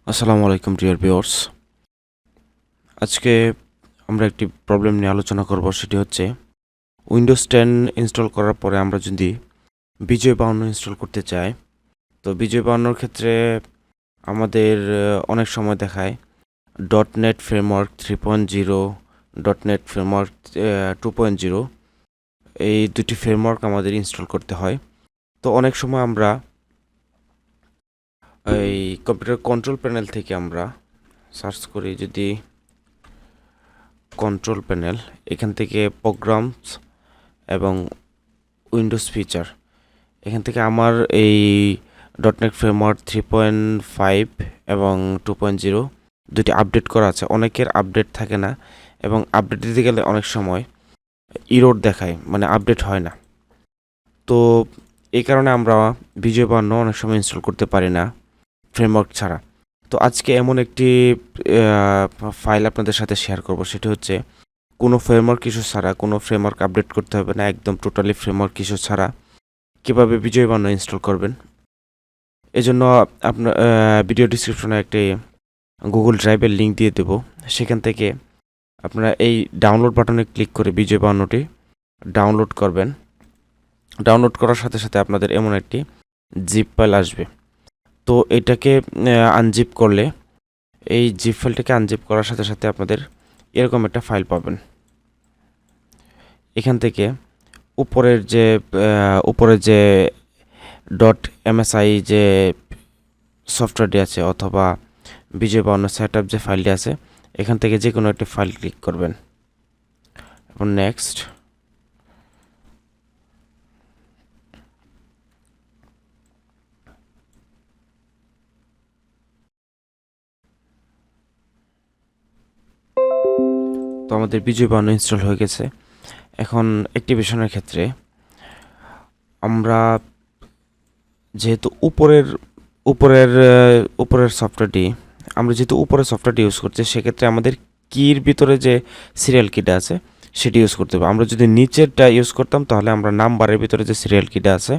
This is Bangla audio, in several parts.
আসসালামু আলাইকুম ডিয়ার ভিউয়ার্স। আজকে আমরা একটি প্রবলেম নিয়ে আলোচনা করব, সেটি হচ্ছে উইন্ডোজ 10 ইনস্টল করার পরে আমরা যদি বিজয় 52 ইনস্টল করতে চাই, তো বিজয় 52 ক্ষেত্রে আমাদের অনেক সময় দেখায় .NET ফ্রেমওয়ার্ক 3.0, .NET ফ্রেমওয়ার্ক 2.0, এই দুটি ফ্রেমওয়ার্ক আমাদের ইনস্টল করতে হয়। তো অনেক সময় আমরা এই কম্পিউটার কন্ট্রোল প্যানেল থেকে আমরা সার্চ করি, যদি কন্ট্রোল প্যানেল, এখান থেকে প্রোগ্রামস এবং উইন্ডোজ ফিচার, এখান থেকে আমার এই .NET ফ্রেমওয়ার্ক 3.5 এবং 2.0 দুটি আপডেট করা আছে। অনেকের আপডেট থাকে না এবং আপডেট দিতে গেলে অনেক সময় ইরোর দেখায়, মানে আপডেট হয় না। তো এই কারণে আমরা বিজয় 52 অনেক সময় ইনস্টল করতে পারি না ফ্রেমওয়ার্ক ছাড়া। তো আজকে এমন একটি ফাইল আপনাদের সাথে শেয়ার করব, সেটি হচ্ছে কোনো ফ্রেমওয়ার্ক ইস্যু ছাড়া, কোনো ফ্রেমওয়ার্ক আপডেট করতে হবে না, একদম টোটালি ফ্রেমওয়ার্ক ইস্যু ছাড়া কীভাবে বিজয় 52 ইনস্টল করবেন। এজন্য আপনার ভিডিও ডিসক্রিপশনে একটি গুগল ড্রাইভের লিঙ্ক দিয়ে দেব, সেখান থেকে আপনারা এই ডাউনলোড বাটনে ক্লিক করে বিজয় 52টি ডাউনলোড করবেন। ডাউনলোড করার সাথে সাথে আপনাদের এমন একটি জিপ ফাইল আসবে। তো এটাকে আনজিপ করলে, এই জিপ ফাইলটাকে আনজিপ করার সাথে সাথে আপনাদের এরকম একটা ফাইল পাবেন। এখান থেকে উপরে যে .msi যে সফটওয়্যারটি আছে, অথবা বিজয় 52 সেটআপ যে ফাইলটি আছে, এখান থেকে যে কোনো একটি ফাইল ক্লিক করবেন এবং নেক্সট। তো আমাদের বিজয় 52 ইনস্টল হয়ে গেছে। এখন অ্যাক্টিভেশনের ক্ষেত্রে আমরা যেহেতু উপরের সফটওয়্যারটি ইউজ করছি, সেক্ষেত্রে আমাদের কির ভিতরে যে সিরিয়াল কিটা আছে সেটি ইউজ করতে হবে। আমরা যদি নিচেরটা ইউজ করতাম, তাহলে আমরা নাম্বারের ভিতরে যে সিরিয়াল কিটা আছে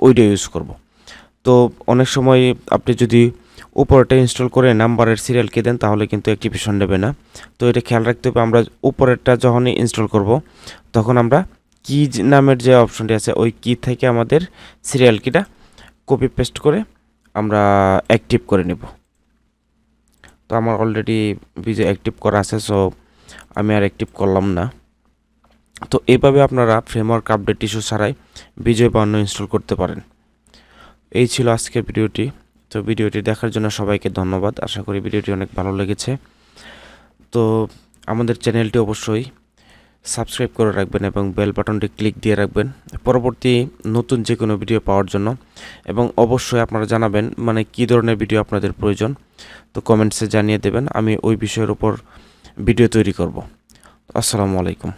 ওইটা ইউজ করব। তো অনেক সময় আপনি যদি উপরেরটা ইনস্টল করে নাম্বারের সিরিয়াল কি দেন, তাহলে কিন্তু অ্যাক্টিভেশন নেবে না। তো এটা খেয়াল রাখতে হবে। আমরা উপরেরটা যখনই ইনস্টল করব, তখন আমরা কি নামের যে অপশনটি আছে, ওই কি থেকে আমাদের সিরিয়াল কিটা কপি পেস্ট করে আমরা অ্যাক্টিভ করে নেব। তো আমার অলরেডি বিজয় অ্যাক্টিভ করা আছে, সো আমি আর অ্যাক্টিভ করলাম না। তো এইভাবে আপনারা ফ্রেমওয়ার্ক আপডেট ইস্যু ছাড়াই বিজয় 52 ইনস্টল করতে পারেন। এই ছিল আজকের ভিডিওটি। তো ভিডিওটি দেখার জন্য সবাইকে ধন্যবাদ। আশা করি ভিডিওটি অনেক ভালো লেগেছে। তো আমাদের চ্যানেলটি অবশ্যই সাবস্ক্রাইব করে রাখবেন এবং বেল বাটনটি ক্লিক দিয়ে রাখবেন পরবর্তী নতুন যে কোনো ভিডিও পাওয়ার জন্য। এবং অবশ্যই আপনারা জানাবেন মানে কী ধরনের ভিডিও আপনাদের প্রয়োজন, তো কমেন্টসে জানিয়ে দেবেন। আমি ওই বিষয়ের উপর ভিডিও তৈরি করব। আসসালামু আলাইকুম।